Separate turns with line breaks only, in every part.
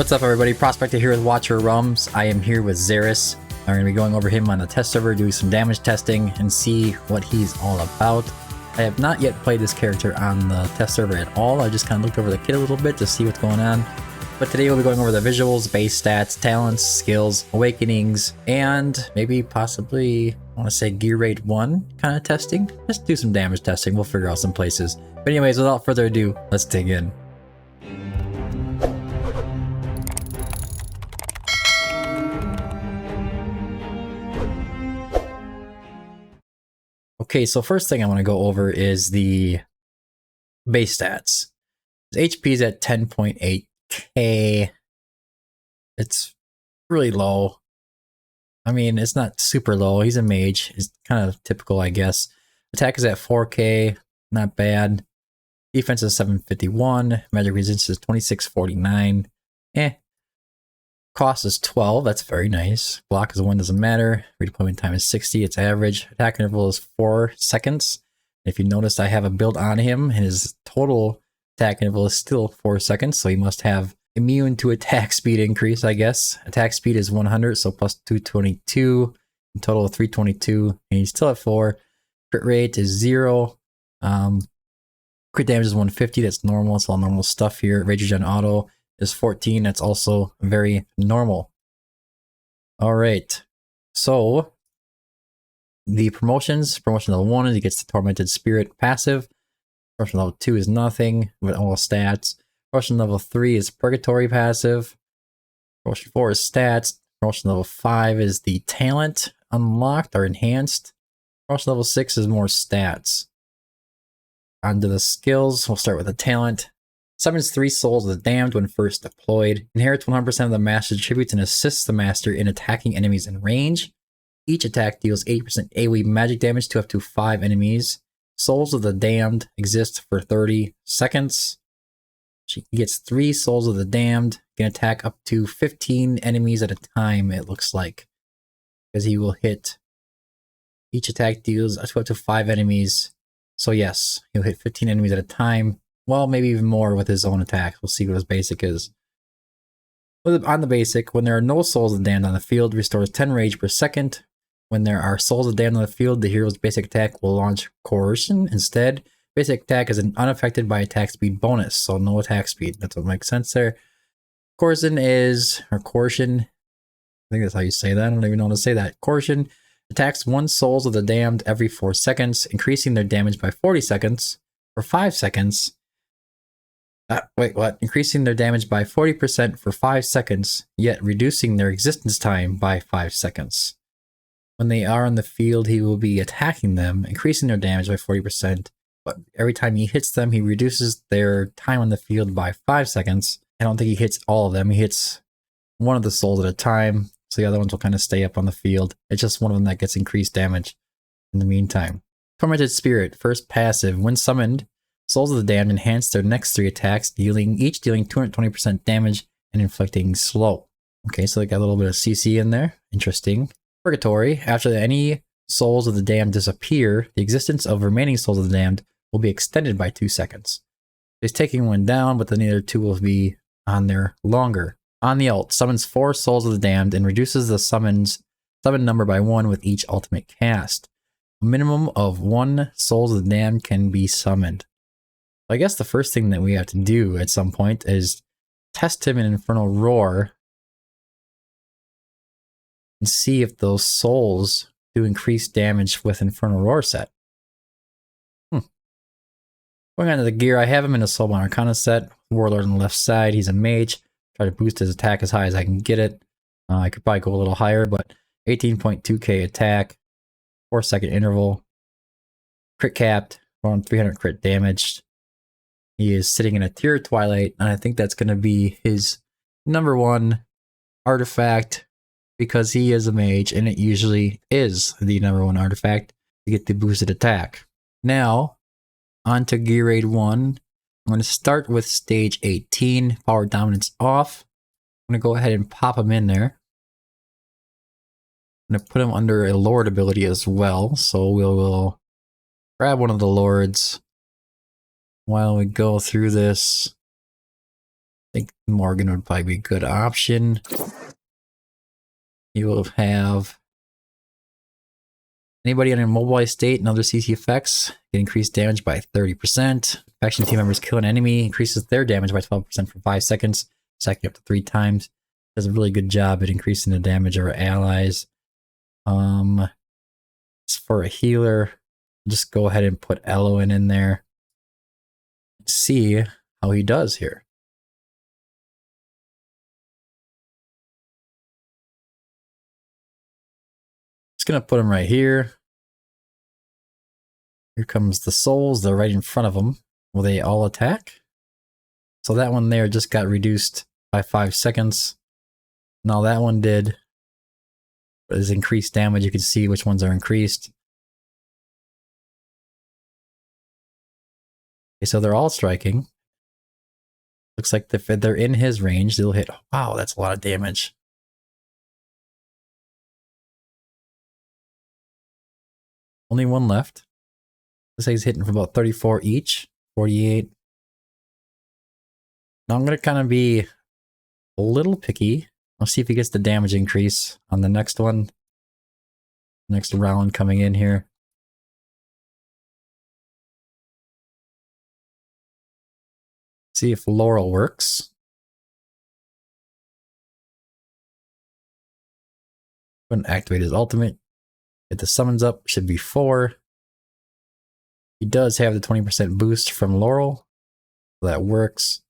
What's up everybody, Prospector here with Watcher Rums. I am here with Xaris. I'm going to be going over him on the test server, doing some damage testing and see what he's all about. I have not yet played this character on the test server at all. I just kind of looked over the kit a little bit to see what's going on. But today we'll be going over the visuals, base stats, talents, skills, awakenings, and maybe possibly, I want to say gear rate 1 kind of testing. Just do some damage testing, we'll figure out some places. But anyways, without further ado, let's dig in. Okay, so first thing I want to go over is the base stats. His HP is at 10.8k. It's really low. I mean, it's not super low. He's a mage. It's kind of typical, I guess. Attack is at 4k. Not bad. Defense is 751. Magic resistance is 2649. Cost is 12, that's very nice. Block is 1, doesn't matter. Redeployment time is 60, it's average. Attack interval is 4 seconds. If you notice, I have a build on him. His total attack interval is still 4 seconds, so he must have immune to attack speed increase, I guess. Attack speed is 100, so plus 222. In total of 322, and he's still at 4. Crit rate is 0. Crit damage is 150, that's normal. It's all normal stuff here. Rage Regen auto is 14, that's also very normal. Alright, so the promotions, promotion level 1 is he gets the Tormented Spirit passive. Promotion level 2 is nothing with all stats. Promotion level 3 is Purgatory passive. Promotion 4 is stats. Promotion level 5 is the talent unlocked or enhanced. Promotion level 6 is more stats. Onto the skills, we'll start with the talent. Summons 3 Souls of the Damned when first deployed. Inherits 100% of the master's attributes and assists the master in attacking enemies in range. Each attack deals 80% AoE magic damage to up to 5 enemies. Souls of the Damned exist for 30 seconds. He gets 3 Souls of the Damned. Can attack up to 15 enemies at a time, it looks like. Because he will hit. Each attack deals up to 5 enemies. So yes, he'll hit 15 enemies at a time. Well, maybe even more with his own attack. We'll see what his basic is. On the basic, when there are no Souls of the Damned on the field, restores 10 rage per second. When there are Souls of the Damned on the field, the hero's basic attack will launch Coercion instead. Basic attack is unaffected by attack speed bonus, so no attack speed. That's what makes sense there. Coercion, I think that's how you say that. I don't even know how to say that. Coercion attacks 1 Souls of the Damned every 4 seconds, increasing their damage by 40 seconds for 5 seconds. Wait, what? Increasing their damage by 40% for 5 seconds, yet reducing their existence time by 5 seconds. When they are on the field, he will be attacking them, increasing their damage by 40%, but every time he hits them, he reduces their time on the field by 5 seconds. I don't think he hits all of them. He hits one of the souls at a time, so the other ones will kind of stay up on the field. It's just one of them that gets increased damage in the meantime. Tormented Spirit, first passive. When summoned, Souls of the Damned enhance their next 3 attacks, each dealing 220% damage and inflicting slow. Okay, so they got a little bit of CC in there. Interesting. Purgatory. After any Souls of the Damned disappear, the existence of remaining Souls of the Damned will be extended by 2 seconds. He's taking one down, but the other 2 will be on there longer. On the ult, summons 4 Souls of the Damned and reduces the summon number by 1 with each ultimate cast. A minimum of 1 Souls of the Damned can be summoned. I guess the first thing that we have to do at some point is test him in Infernal Roar and see if those souls do increased damage with Infernal Roar set. Going on to the gear, I have him in a Soulbound Arcana set. Warlord on the left side, he's a mage. Try to boost his attack as high as I can get it. I could probably go a little higher, but 18.2k attack, 4-second interval, crit capped, around 300 crit damage. He is sitting in a Tier Twilight, and I think that's going to be his #1 artifact because he is a mage, and it usually is the #1 artifact to get the boosted attack. Now, on to Gear Raid 1. I'm going to start with Stage 18, Power Dominance off. I'm going to go ahead and pop him in there. I'm going to put him under a Lord ability as well, so we'll grab one of the Lords while we go through this think Morgan would probably be a good option. You will have anybody in an immobilized state and other CC effects get increased damage by 30%. Faction team members kill an enemy, increases their damage by 12% for 5 seconds, stacking up to 3 times. Does a really good job at increasing the damage of our allies. For a healer, just go ahead and put Eloin in there. See how he does here. Just gonna put him right here. Here comes the souls. They're right in front of him. Will they all attack? So that one there just got reduced by 5 seconds. Now that one did. There's increased damage. You can see which ones are increased. Okay, so they're all striking. Looks like if they're in his range, they'll hit. Wow, that's a lot of damage. Only one left. Looks like he's hitting for about 34 each. 48. Now I'm going to kind of be a little picky. I'll see if he gets the damage increase on the next one. Next round coming in here. See if Laurel works. Go and activate his ultimate. Get the summons up. Should be 4. He does have the 20% boost from Laurel. So that works.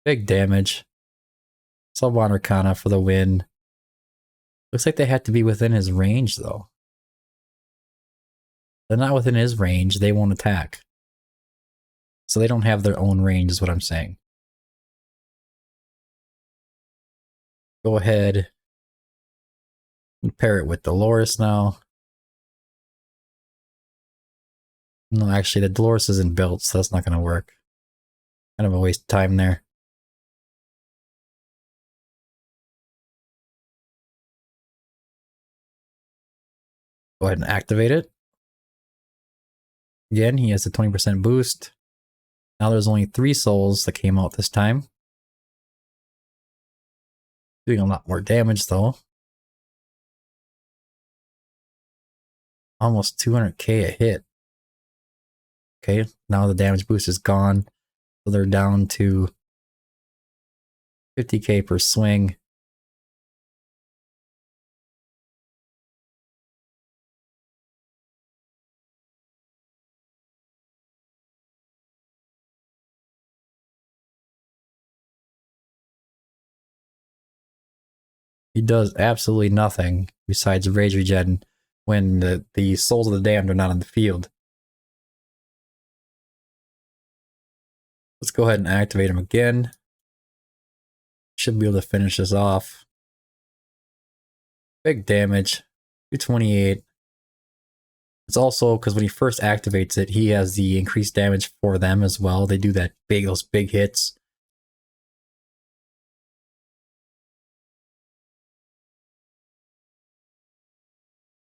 Big damage. Salvan Arcana for the win. Looks like they have to be within his range though. They're not within his range, they won't attack. So they don't have their own range is what I'm saying. Go ahead and pair it with Dolores now. No, actually the Dolores isn't built, so that's not going to work. Kind of a waste of time there. Go ahead and activate it. Again, he has a 20% boost. Now there's only 3 souls that came out this time. Doing a lot more damage though. Almost 200k a hit. Okay, now the damage boost is gone. So they're down to 50k per swing. He does absolutely nothing besides rage regen when the souls of the damned are not on the field. Let's go ahead and activate him again. Should be able to finish this off. Big damage, 228. It's also because when he first activates it, he has the increased damage for them as well. They do that those big hits.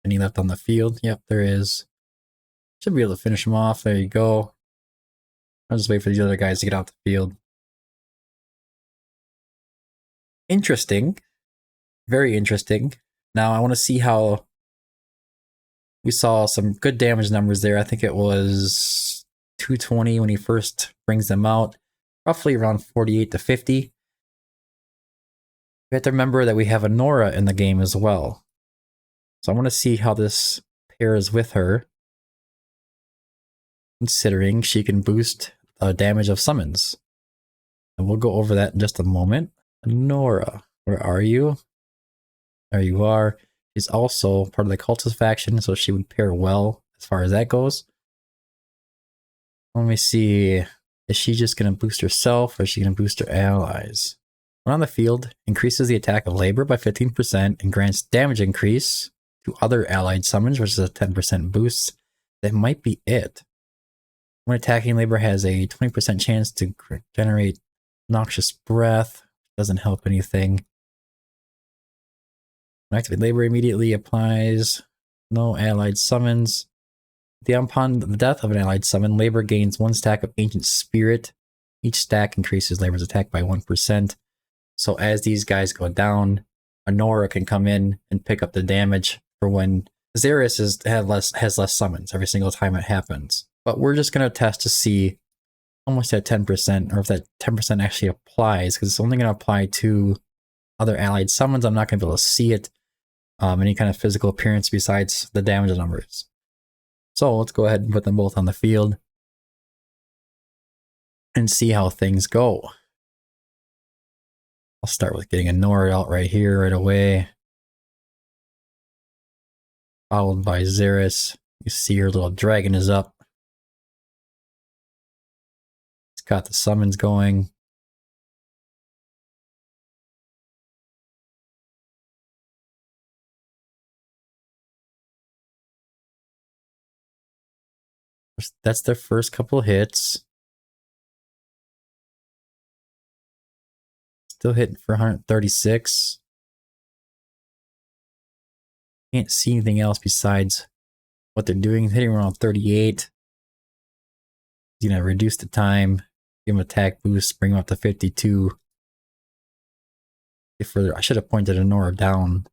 Any left on the field? Yep, there is. Should be able to finish him off. There you go. I'll just wait for these other guys to get out the field. Interesting. Very interesting. Now I want to see how we saw some good damage numbers there. I think it was 220 when he first brings them out. Roughly around 48 to 50. We have to remember that we have a Nora in the game as well. So I want to see how this pairs with her. Considering she can boost damage of summons. And we'll go over that in just a moment. Nora, where are you? There you are. She's also part of the cultist faction, so she would pair well as far as that goes. Let me see. Is she just going to boost herself or is she going to boost her allies? When on the field, increases the attack of labor by 15% and grants damage increase to other allied summons, which is a 10% boost. That might be it. When attacking, labor has a 20% chance to generate noxious breath. Doesn't help anything. When activate labor immediately applies no allied summons. Upon the death of an allied summon, labor gains 1 stack of ancient spirit Each stack increases Labor's attack by 1%. So as these guys go down, Anora can come in and pick up the damage for when Xaris has less summons every single time it happens. But we're just going to test to see how much that 10%, or if that 10% actually applies, because it's only going to apply to other allied summons. I'm not going to be able to see it, any kind of physical appearance besides the damage numbers. So let's go ahead and put them both on the field and see how things go. I'll start with getting a Nora out right here right away, followed by Xaris. You see her little dragon is up. It's got the summons going. That's their first couple hits. Still hitting for 136. Can't see anything else besides what they're doing. Hitting around 38. You know, reduce the time, give him attack boost, bring him up to 52. If further, I should have pointed Anora down.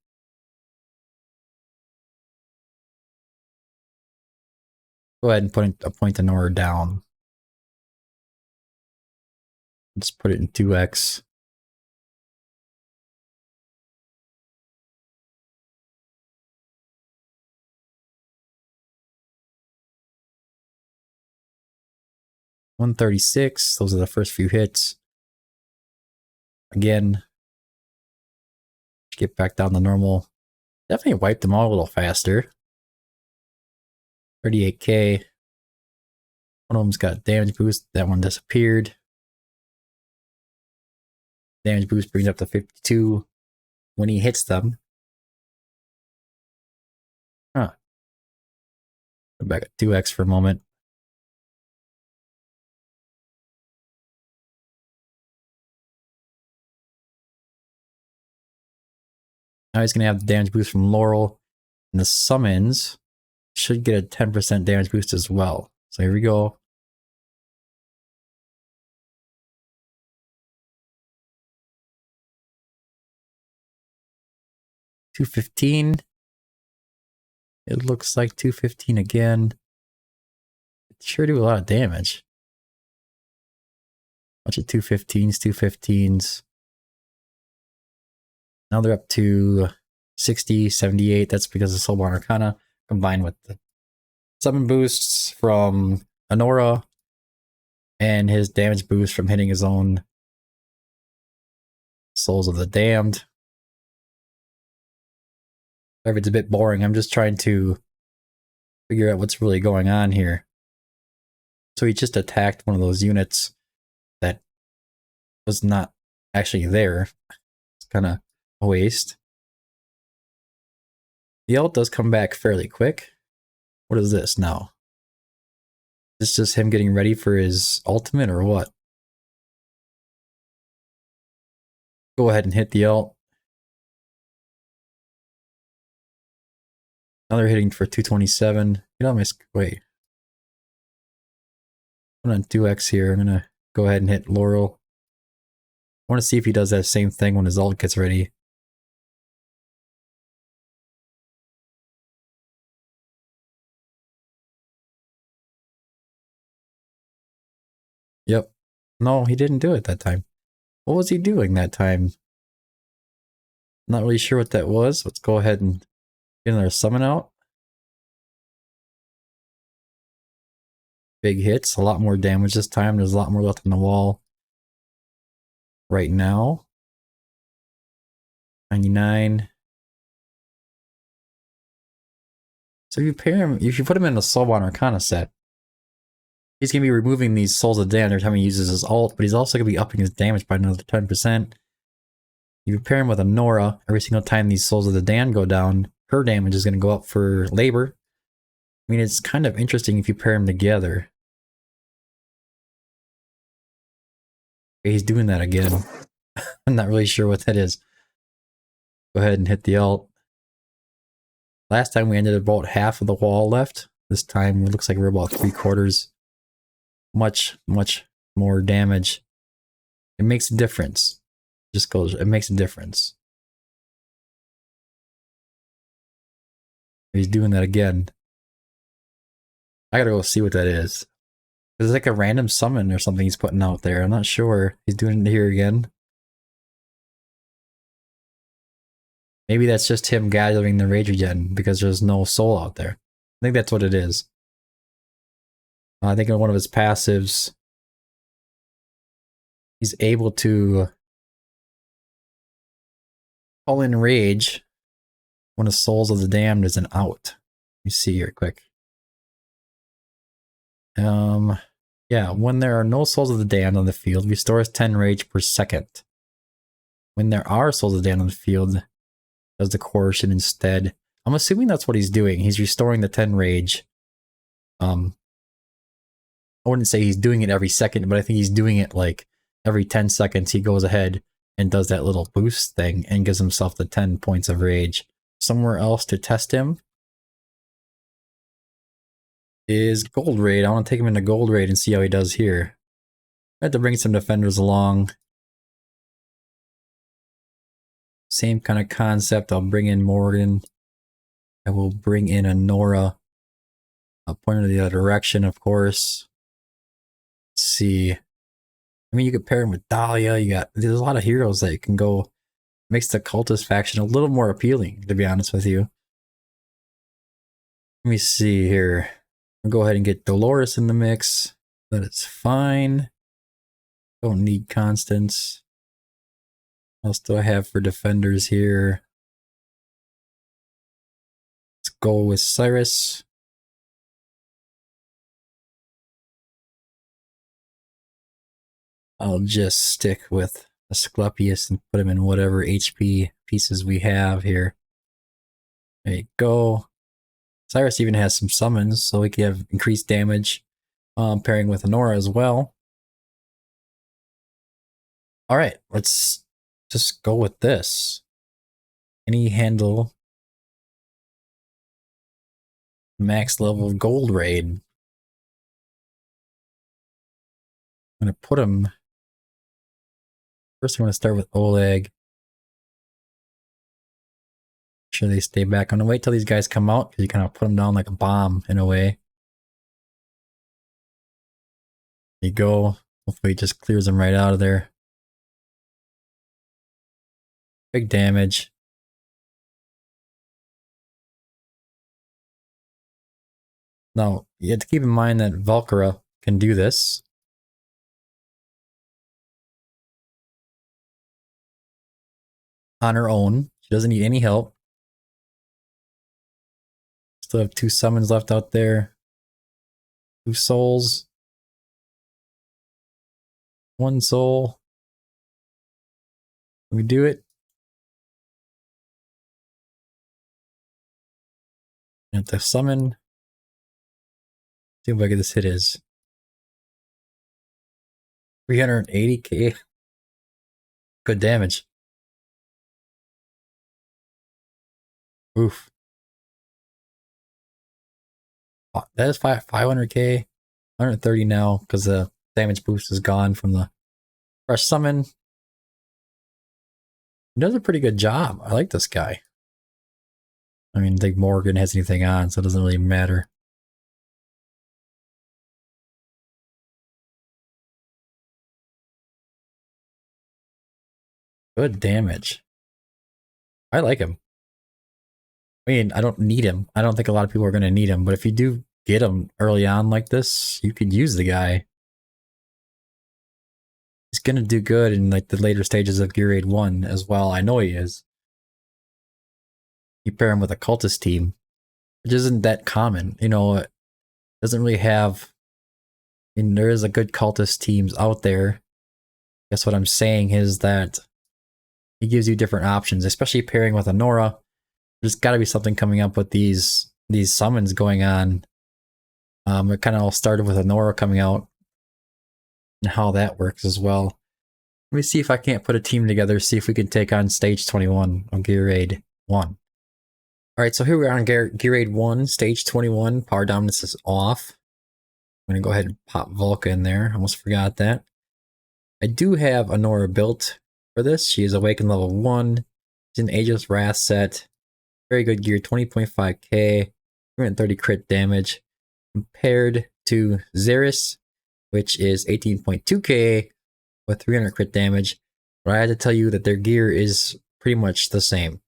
Go ahead and point Anora down. Let's put it in 2x. $136. Those are the first few hits. Again, get back down to normal. Definitely wiped them all a little faster. 38k. One of them's got damage boost. That one disappeared. Damage boost brings up to 52 when he hits them. Huh. Go back at 2x for a moment. Now he's going to have the damage boost from Laurel. And the summons should get a 10% damage boost as well. So here we go. $215. It looks like 215 again. It sure do a lot of damage. Bunch of 215s, 215s. Now they're up to 60, 78. That's because of Soulborn Arcana combined with the summon boosts from Anora and his damage boost from hitting his own Souls of the Damned. If it's a bit boring, I'm just trying to figure out what's really going on here. So he just attacked one of those units that was not actually there. It's kind of a waste. The ult does come back fairly quick. What is this now? Is this just him getting ready for his ultimate or what? Go ahead and hit the ult. Now they're hitting for 227. Get on my wait. I'm on 2x here. I'm gonna go ahead and hit Laurel. I want to see if he does that same thing when his ult gets ready. Yep. No, he didn't do it that time. What was he doing that time? Not really sure what that was. Let's go ahead and get another summon out. Big hits, a lot more damage this time. There's a lot more left on the wall right now. 99. So if you pair him, if you put him in a Soulborn Arcana set, he's going to be removing these Souls of Damned every time he uses his ult, but he's also going to be upping his damage by another 10%. If you pair him with Anora, every single time these Souls of the Damned go down, her damage is going to go up for labor. I mean, it's kind of interesting if you pair them together. Okay, he's doing that again. I'm not really sure what that is. Go ahead and hit the ult. Last time we ended about half of the wall left. This time it looks like we're about 3/4. Much more damage. It makes a difference. Just goes, it makes a difference. He's doing that again. I gotta go see what that is. It's like a random summon or something he's putting out there. I'm not sure. He's doing it here again. Maybe that's just him gathering the rage regen because there's no soul out there. I think that's what it is. I think in one of his passives, he's able to call in rage when the souls of the damned isn't out. Let me see here quick. Yeah, when there are no souls of the damned on the field, restores 10 rage per second. When there are souls of the damned on the field, does the coercion instead. I'm assuming that's what he's doing. He's restoring the 10 rage. I wouldn't say he's doing it every second, but I think he's doing it like every 10 seconds he goes ahead and does that little boost thing and gives himself the 10 points of rage. Somewhere else to test him is Gold Raid. I want to take him into Gold Raid and see how he does here. I have to bring some defenders along. Same kind of concept. I'll bring in Morgan. I will bring in a Nora. I'll point her the other direction, of course. Let's see. I mean, you could pair him with Dahlia. There's a lot of heroes that you can go. Makes the cultist faction a little more appealing, to be honest with you. Let me see here. I'll go ahead and get Dolores in the mix. That is fine. Don't need constants. What else do I have for defenders here? Let's go with Xaris. I'll just stick with Asclepius and put him in whatever HP pieces we have here. There you go. Xaris even has some summons, so we can have increased damage pairing with Honora as well. Alright, let's just go with this. Can he handle max level Gold Raid? I'm going to put him... First I'm going to start with Oleg. Sure they stay back. I'm gonna wait till these guys come out because you kind of put them down like a bomb in a way. There you go. Hopefully it just clears them right out of there. Big damage. Now you have to keep in mind that Valkyra can do this. On her own. She doesn't need any help. Still have 2 summons left out there. 2 souls. 1 soul. Can we do it? And to summon. See how big this hit is. 380k. Good damage. Oof. That is 500k. 130 now because the damage boost is gone from the fresh summon. He does a pretty good job. I like this guy. I mean, I think Morgan has anything on, so it doesn't really matter. Good damage. I like him. I mean, I don't need him. I don't think a lot of people are going to need him, but if you do get him early on like this, you could use the guy. He's going to do good in like the later stages of Gear Raid 1 as well. I know he is. You pair him with a cultist team, which isn't that common. You know, it doesn't really have... I mean, there is a good cultist teams out there. I guess what I'm saying is that he gives you different options, especially pairing with a Nora. There's got to be something coming up with these summons going on. It kind of all started with a Nora coming out and how that works as well. Let me see if I can't put a team together, see if we can take on Stage 21 on Gear Raid 1. Alright, so here we are on Gear Raid 1, Stage 21. Power Dominance is off. I'm going to go ahead and pop Volca in there. Almost forgot that. I do have Anora built for this. She is Awakened level 1. She's an Aegis Wrath set. Very good gear, 20.5k, 230 crit damage. Compared to Xaris, which is 18.2k with 300 crit damage. But I had to tell you that their gear is pretty much the same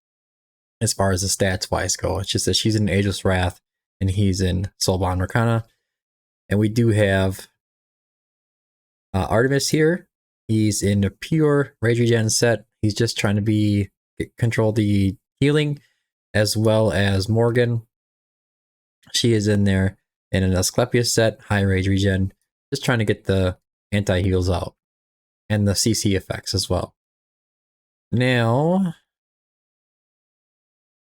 as far as the stats wise go. It's just that she's in Aegis Wrath and he's in Soulbound Arcana. And we do have Artemis here. He's in a pure Rage Regen set. He's just trying to control the healing, as well as Morgan. She is in there in an Asclepius set, high Rage Regen, just trying to get the anti-heals out and the CC effects as well. Now,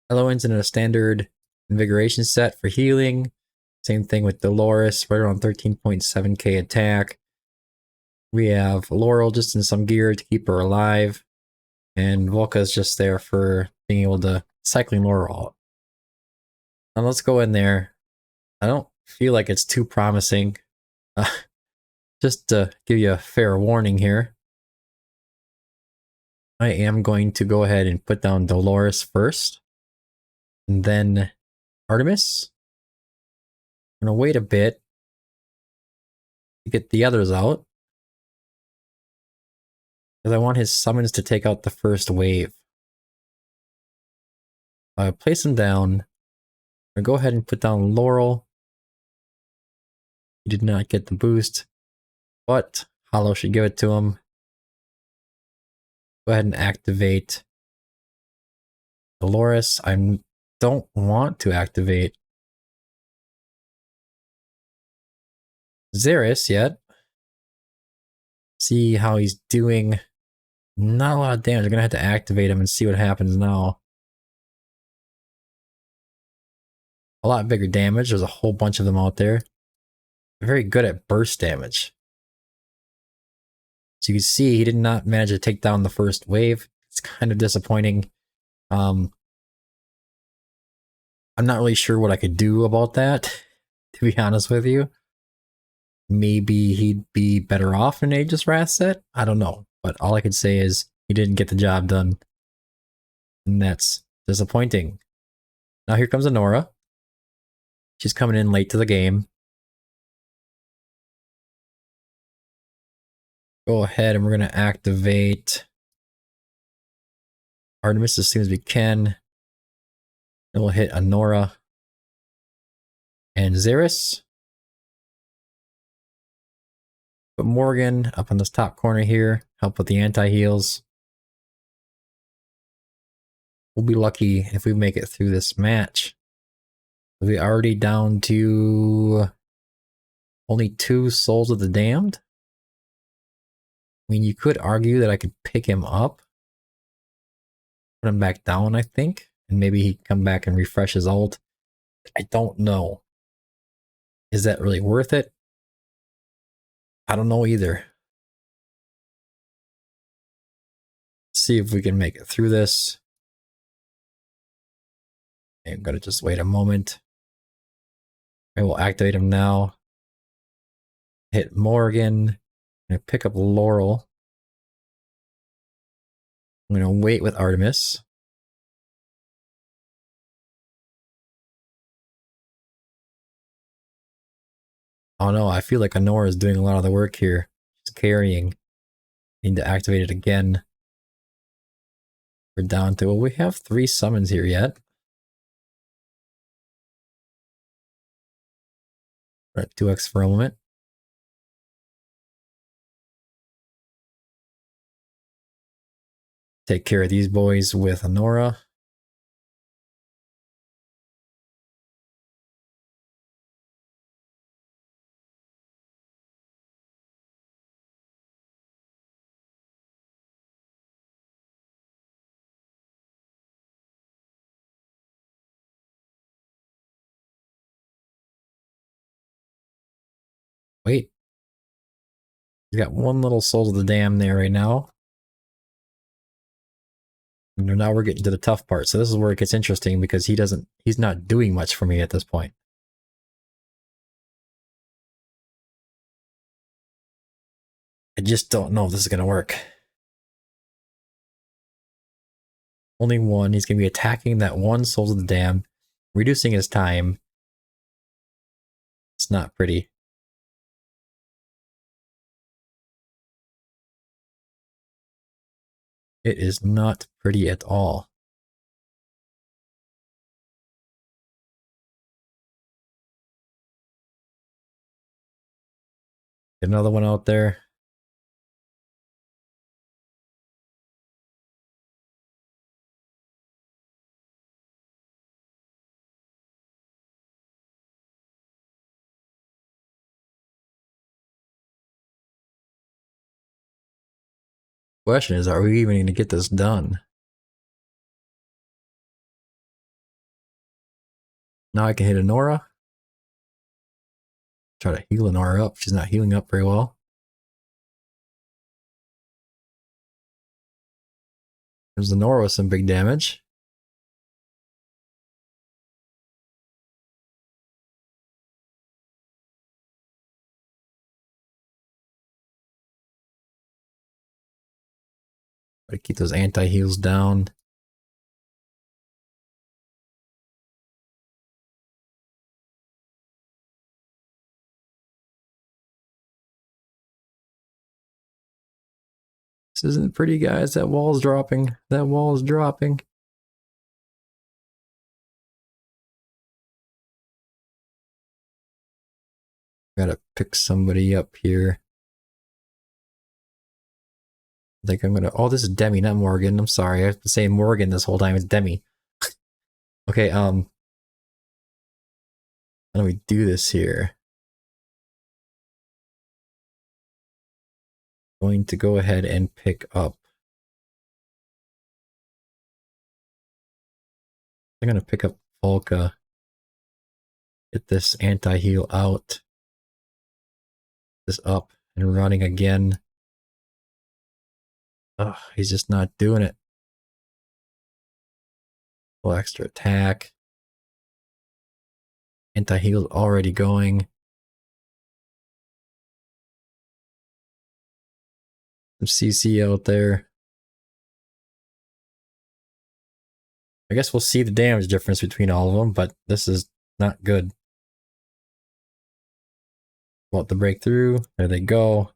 Eloin's in a standard Invigoration set for healing. Same thing with Dolores, right around 13.7k attack. We have Laurel just in some gear to keep her alive. And Volca's just there for being able to cycling Laurel out. Now let's go in there. I don't feel like it's too promising. Just to give you a fair warning here, I am going to go ahead and put down Dolores first. And then Artemis. I'm going to wait a bit to get the others out, because I want his summons to take out the first wave. Place him down. I'm going to go ahead and put down Laurel. He did not get the boost, but Hollow should give it to him. Go ahead and activate Dolores. I don't want to activate Xaris yet. See how he's doing. Not a lot of damage. I'm gonna have to activate him and see what happens now. A lot bigger damage. There's a whole bunch of them out there. They're very good at burst damage. So you can see he did not manage to take down the first wave. It's kind of disappointing. I'm not really sure what I could do about that, to be honest with you. Maybe he'd be better off in an Aegis Wrath set? I don't know. But all I could say is he didn't get the job done. And that's disappointing. Now here comes Anora. She's coming in late to the game. Go ahead and we're going to activate Artemis as soon as we can. Then we'll hit Anora and Xaris. Put Morgan up on this top corner here. Help with the anti-heals. We'll be lucky if we make it through this match. We're already down to only 2 Souls of the Damned. I mean, you could argue that I could pick him up. Put him back down, I think. And maybe he can come back and refresh his ult. I don't know. Is that really worth it? I don't know either. Let's see if we can make it through this. I'm going to just wait a moment. I will activate him now. Hit Morgan. I'm going to pick up Laurel. I'm going to wait with Artemis. Oh no, I feel like Anora is doing a lot of the work here. She's carrying. Need to activate it again. We're down to, well, we have 3 summons here yet. We're at 2x for a moment. Take care of these boys with Anora. Wait. He's got 1 little Soul of the Dam there right now. And now we're getting to the tough part. So this is where it gets interesting because he's not doing much for me at this point. I just don't know if this is going to work. Only one. He's going to be attacking that one Souls of the Damned, reducing his time. It's not pretty. It is not pretty at all. Get another one out there. Question is, are we even going to get this done? Now I can hit Anora. Try to heal Anora up. She's not healing up very well. There's Anora with some big damage. Try to keep those anti-heals down. This isn't pretty, guys. That wall's dropping. That wall is dropping. Gotta pick somebody up here. I think I'm gonna. Oh, this is Demi, not Morgan. I'm sorry. I've been saying Morgan this whole time. It's Demi. Okay, how do we do this here? Going to go ahead and pick up. I'm gonna pick up Volka. Get this anti-heal out. This up and running again. Ugh, he's just not doing it. Full extra attack. Anti-heal already going. Some CC out there. I guess we'll see the damage difference between all of them, but this is not good. Want the breakthrough. There they go.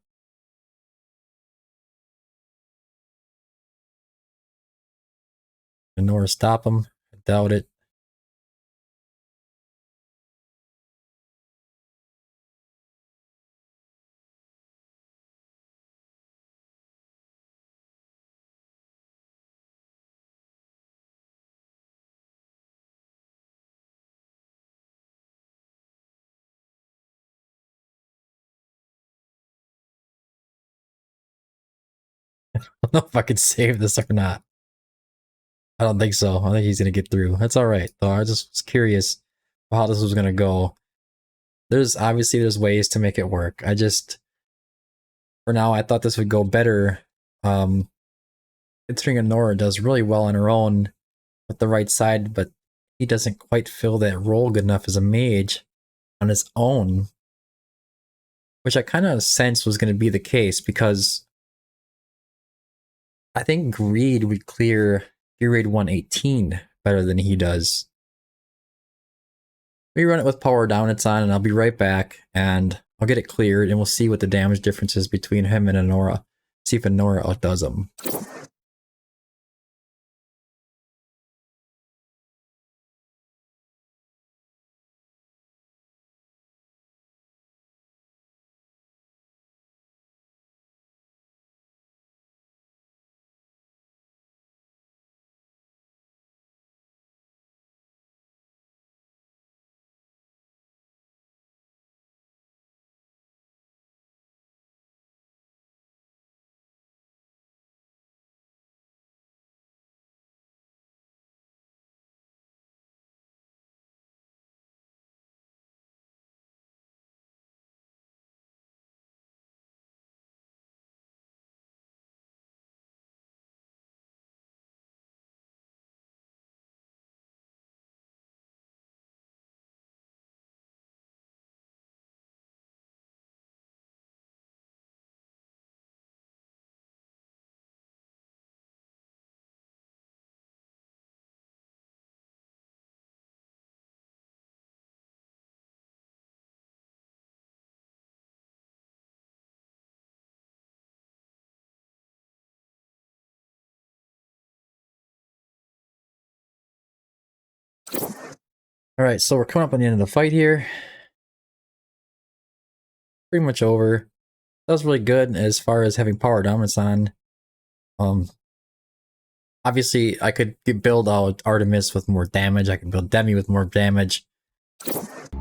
Nor stop them. I doubt it. I don't know if I can save this or not. I don't think so. I think he's gonna get through. That's all right, though. I just was curious how this was gonna go. There's ways to make it work. I just, for now, I thought this would go better. Considering Anora does really well on her own with the right side, but he doesn't quite fill that role good enough as a mage on his own, which I kind of sensed was going to be the case because I think Greed would clear GR1-21 better than he does. We run it with power down, it's on, and I'll be right back, and I'll get it cleared, and we'll see what the damage difference is between him and Anora. See if Anora outdoes him. All right, so we're coming up on the end of the fight here. Pretty much over. That was really good as far as having power dominance on. Obviously, I could build out Artemis with more damage. I could build Demi with more damage.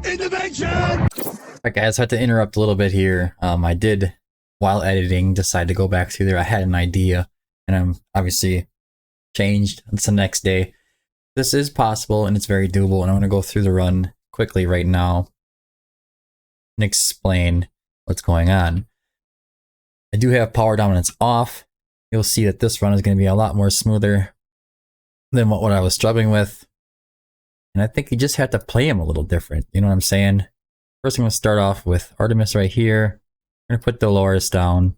Intervention! Alright guys, I had to interrupt a little bit here. I did, while editing, decide to go back through there. I had an idea, and I'm obviously changed. It's the next day. This is possible, and it's very doable, and I'm going to go through the run quickly right now and explain what's going on. I do have power dominance off. You'll see that this run is going to be a lot more smoother than what I was struggling with. And I think you just have to play him a little different. You know what I'm saying? First, I'm going to start off with Artemis right here. I'm going to put Dolores down.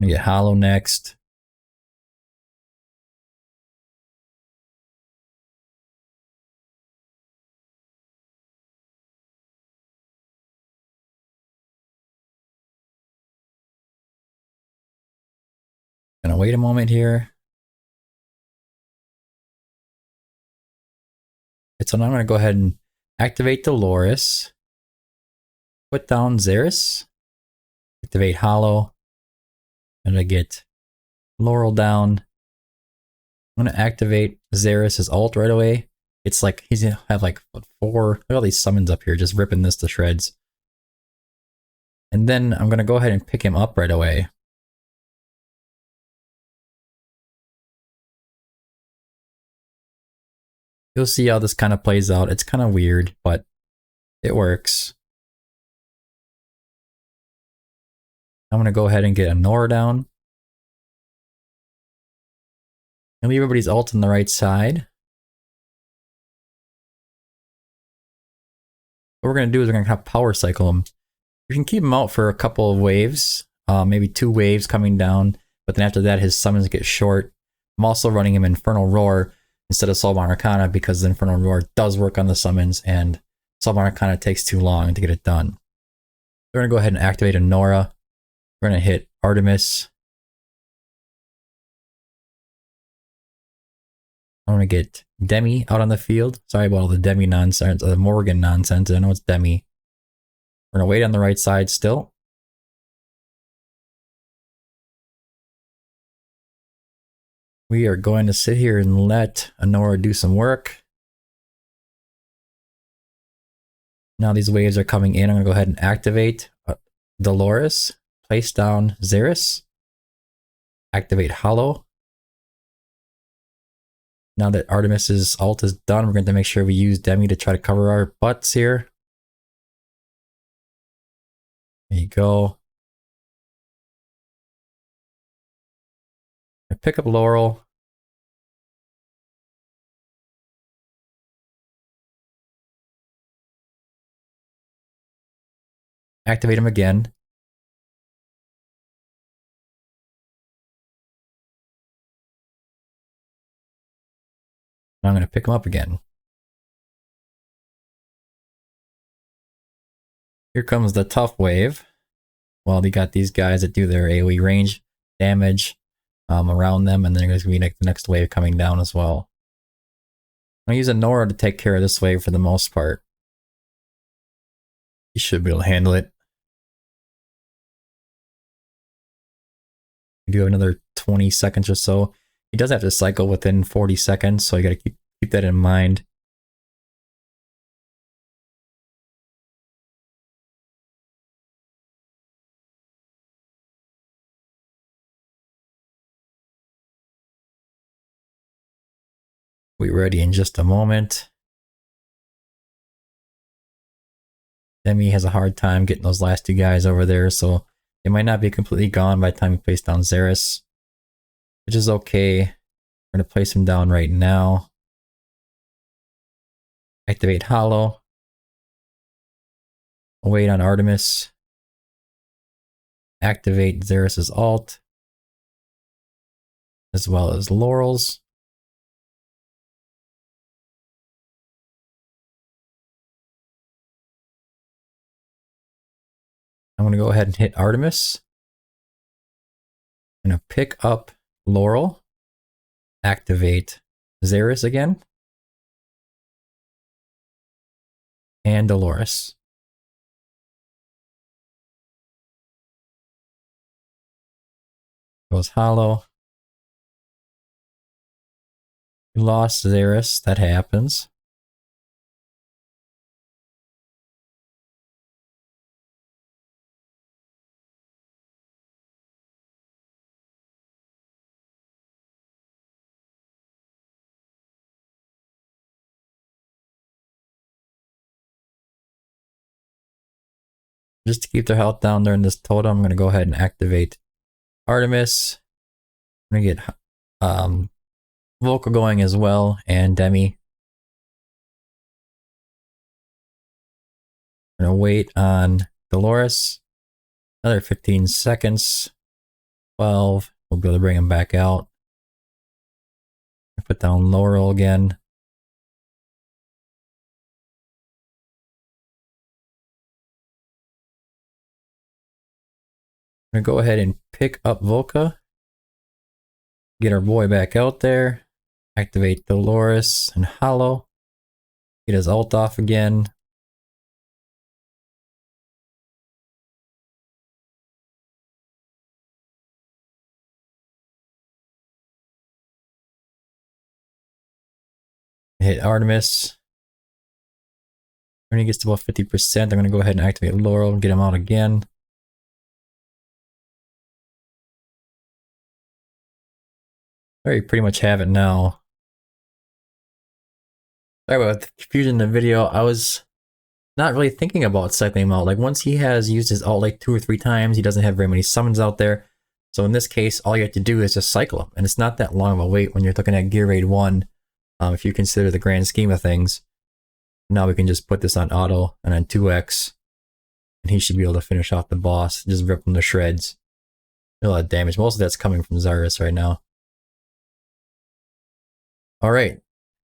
I'm going to get Hollow next. Gonna wait a moment here. So now I'm gonna go ahead and activate Dolores. Put down Xaris. Activate Hollow. I'm gonna get Laurel down. I'm gonna activate Xaris' ult right away. It's like he's gonna have like what, 4. Look at all these summons up here, just ripping this to shreds. And then I'm gonna go ahead and pick him up right away. You'll see how this kind of plays out. It's kind of weird, but it works. I'm going to go ahead and get a Nora down. And leave everybody's ult on the right side. What we're going to do is we're going to kind of power cycle them. You can keep him out for a couple of waves, maybe 2 waves coming down, but then after that his summons get short. I'm also running him Infernal Roar instead of Soulbound Arcana because the Infernal Roar does work on the summons and Soulbound Arcana takes too long to get it done. We're going to go ahead and activate a Nora. We're going to hit Artemis. I'm going to get Demi out on the field. Sorry about all the Demi nonsense, the Morgan nonsense. I know it's Demi. We're going to wait on the right side still. We are going to sit here and let Anora do some work. Now these waves are coming in. I'm going to go ahead and activate Dolores. Place down Xaris. Activate Hollow. Now that Artemis's ult is done, we're going to make sure we use Demi to try to cover our butts here. There you go. I pick up Laurel. Activate him again. Now I'm going to pick him up again. Here comes the tough wave. Well, they got these guys that do their AoE range damage around them, and then there's going to be the next wave coming down as well. I'm going to use a Nora to take care of this wave for the most part. He should be able to handle it. We do have another 20 seconds or so. He does have to cycle within 40 seconds, so you got to keep that in mind. We're ready in just a moment. Demi has a hard time getting those last 2 guys over there, so they might not be completely gone by the time we place down Xaris, which is okay. We're going to place him down right now. Activate Hollow. Wait on Artemis. Activate Xaris' ult, as well as Laurel's. I'm going to go ahead and hit Artemis. I'm going to pick up Laurel. activate Xaris again. And Dolores. Goes hollow. We lost Xaris, that happens. Just to keep their health down during this totem, I'm going to go ahead and activate Artemis. I'm going to get Volca going as well, and Demi. I'm going to wait on Dolores. Another 15 seconds. 12. We'll be able to bring him back out. Put down Laurel again. I'm going to go ahead and pick up Volca. Get our boy back out there. Activate Dolores and Hollow. Get his ult off again. Hit Artemis. When he gets to about 50%, I'm going to go ahead and activate Laurel and get him out again. We pretty much have it now. Sorry about the confusion in the video. I was not really thinking about cycling him out. Like, once he has used his ult like 2 or 3 times, he doesn't have very many summons out there. So in this case, all you have to do is just cycle him. And it's not that long of a wait when you're looking at Gear Raid 1, if you consider the grand scheme of things. Now we can just put this on auto and on 2x. And he should be able to finish off the boss. Just rip him to shreds. A lot of damage. Most of that's coming from Xaris right now. Alright.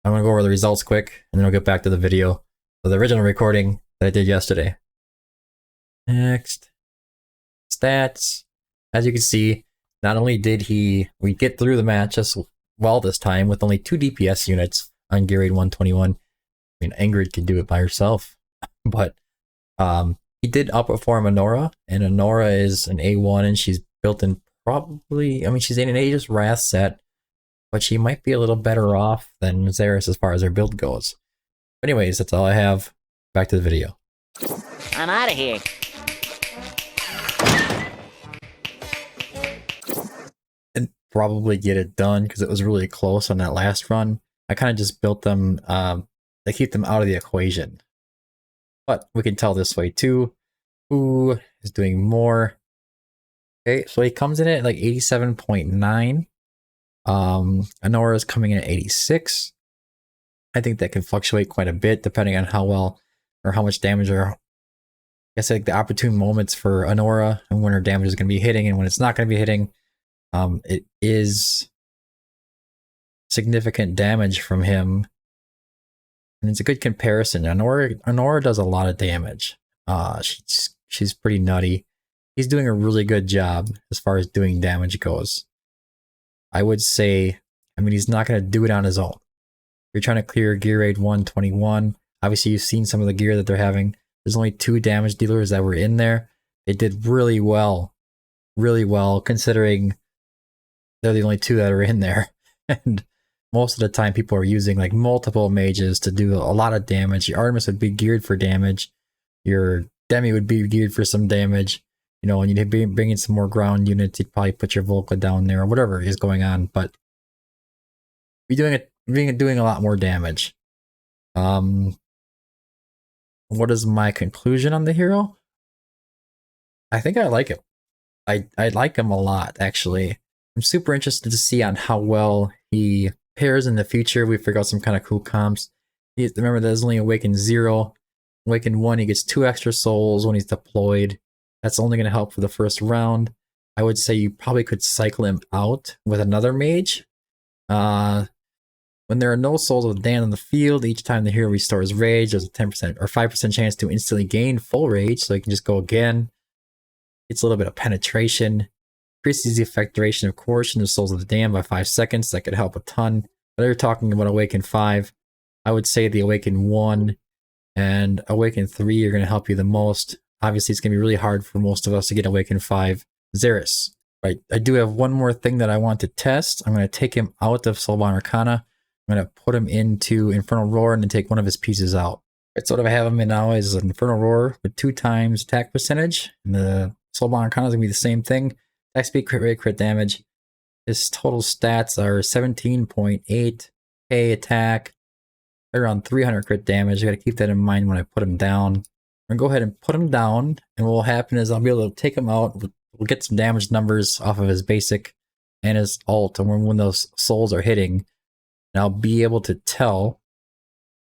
I'm going to go over the results quick, and then I'll get back to the video. So the original recording that I did yesterday. Next. Stats. As you can see, not only did we get through the match as well this time with only 2 DPS units on Gear GR1-21. I mean, Ingrid could do it by herself. But he did outperform Honora, and Honora is an A1, and she's built in probably, I mean, she's in an Aegis Wrath set, but she might be a little better off than Xaris as far as her build goes. But anyways, that's all I have. Back to the video.
I'm out of here.
And probably get it done because it was really close on that last run. I kind of just built them to keep them out of the equation. But we can tell this way too. Who is doing more? Okay, so he comes in at like 87.9. Honora is coming in at 86. I think that can fluctuate quite a bit depending on how well or how much damage, or I guess like the opportune moments for Honora and when her damage is going to be hitting and when it's not going to be hitting. It is significant damage from him, and it's a good comparison. Honora does a lot of damage. She's pretty nutty. He's doing a really good job as far as doing damage goes. I would say, I mean, he's not going to do it on his own. You're trying to clear Gear Raid 121. Obviously, you've seen some of the gear that they're having. There's only 2 damage dealers that were in there. They did really well considering they're the only 2 that are in there. And most of the time, people are using like multiple mages to do a lot of damage. Your Artemis would be geared for damage. Your Demi would be geared for some damage. You know, and you'd bring in some more ground units. You'd probably put your Volca down there or whatever is going on. But we're doing a lot more damage. What is my conclusion on the hero? I think I like him. I like him a lot, actually. I'm super interested to see on how well he pairs in the future. We figure out some kind of cool comps. Remember, there's only Awakened 0. Awakened 1, he gets 2 extra souls when he's deployed. That's only going to help for the first round. I would say you probably could cycle him out with another mage. When there are no souls of Dan on the field, each time the hero restores rage, there's a 10% or 5% chance to instantly gain full rage, so you can just go again. It's a little bit of penetration. Increases the effect duration of Coercion of Souls of the Damned by 5 seconds. That could help a ton. But they're talking about Awaken 5. I would say the Awaken 1 and Awaken 3 are going to help you the most. Obviously, it's going to be really hard for most of us to get Awaken 5. Xaris. Right, I do have one more thing that I want to test. I'm going to take him out of Soulbound Arcana. I'm going to put him into Infernal Roar and then take one of his pieces out. Right, so what I have him in now is an Infernal Roar with 2 times attack percentage. And the Soulbound Arcana is going to be the same thing. Attack speed, crit rate, crit damage. His total stats are 17.8k attack, right around 300 crit damage. I got to keep that in mind when I put him down. I'm going to go ahead and put him down. And what will happen is I'll be able to take him out. We'll get some damage numbers off of his basic and his ult, and when those souls are hitting, and I'll be able to tell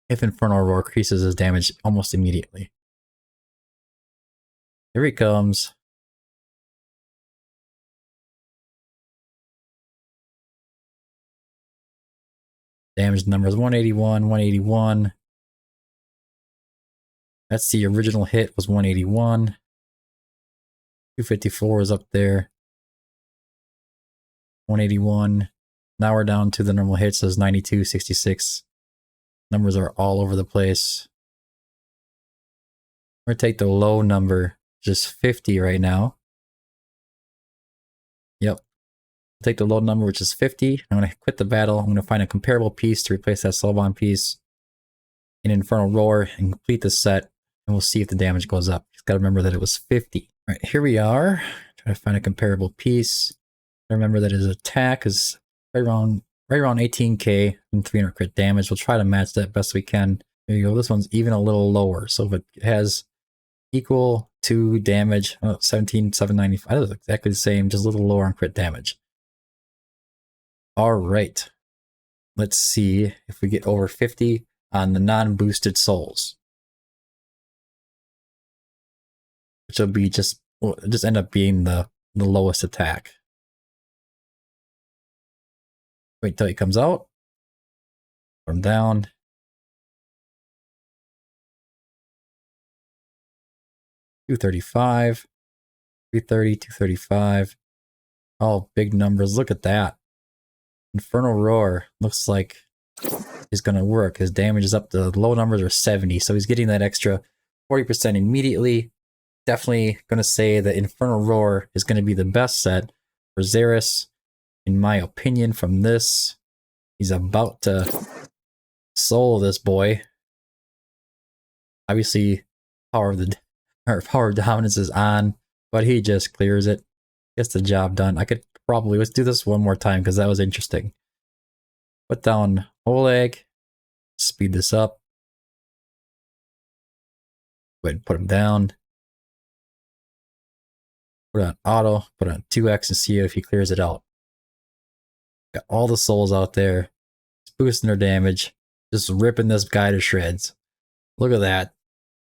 if Infernal Roar increases his damage almost immediately. Here he comes. Damage numbers 181, 181. That's the original hit was 181. 254 is up there. 181. Now we're down to the normal hits, so it's 92, 66. Numbers are all over the place. We're going to take the low number, just 50 right now. Yep. Take the low number, which is 50. I'm going to quit the battle. I'm going to find a comparable piece to replace that Soulbound piece in Infernal Roar and complete the set, and we'll see if the damage goes up. Just got to remember that it was 50. All right, here we are. Try to find a comparable piece. Remember that his attack is right around 18k and 300 crit damage. We'll try to match that best we can. There you go. This one's even a little lower. So if it has equal to damage, 17,795. That is exactly the same, just a little lower on crit damage. All right. Let's see if we get over 50 on the non-boosted souls. Which will be just end up being the lowest attack. Wait till he comes out. Put him down. $235, 330, 235. Oh, big numbers. Look at that. Infernal Roar looks like is going to work. His damage is up to the low numbers are 70, so he's getting that extra 40% immediately. Definitely going to say that Infernal Roar is going to be the best set for Xaris, in my opinion. From this, he's about to soul this boy. Obviously, power of dominance is on, but he just clears it. Gets the job done. I could probably, let's do this one more time because that was interesting. Put down Oleg. Speed this up. Go ahead and put him down. Put on auto, put on 2x and see if he clears it out. Got all the souls out there. It's boosting their damage. Just ripping this guy to shreds. Look at that.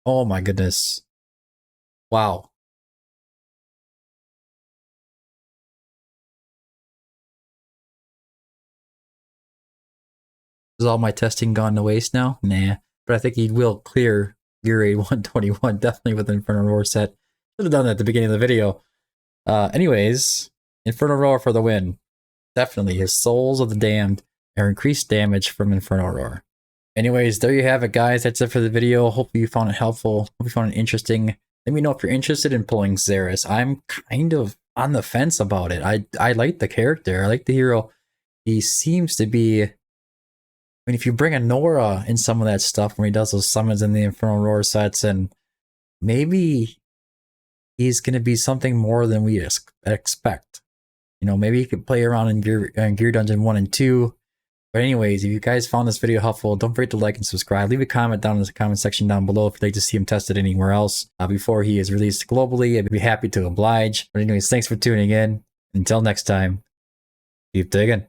Oh my goodness. Wow. Is all my testing gone to waste now? Nah. But I think he will clear GR1-21 definitely with Infernal Roar set. Should have done that at the beginning of the video. Anyways, Infernal Roar for the win. Definitely. His Souls of the Damned are increased damage from Infernal Roar. Anyways, there you have it, guys. That's it for the video. Hopefully you found it helpful. Hope you found it interesting. Let me know if you're interested in pulling Xaris. I'm kind of on the fence about it. I like the character. I like the hero. He seems to be... I mean, if you bring a Nora in some of that stuff when he does those summons in the Infernal Roar sets, and maybe he's going to be something more than we expect. You know, maybe he could play around in Gear Dungeon 1 and 2. But anyways, if you guys found this video helpful, don't forget to like and subscribe. Leave a comment down in the comment section down below if you'd like to see him tested anywhere else before he is released globally. I'd be happy to oblige. But anyways, thanks for tuning in. Until next time, keep digging.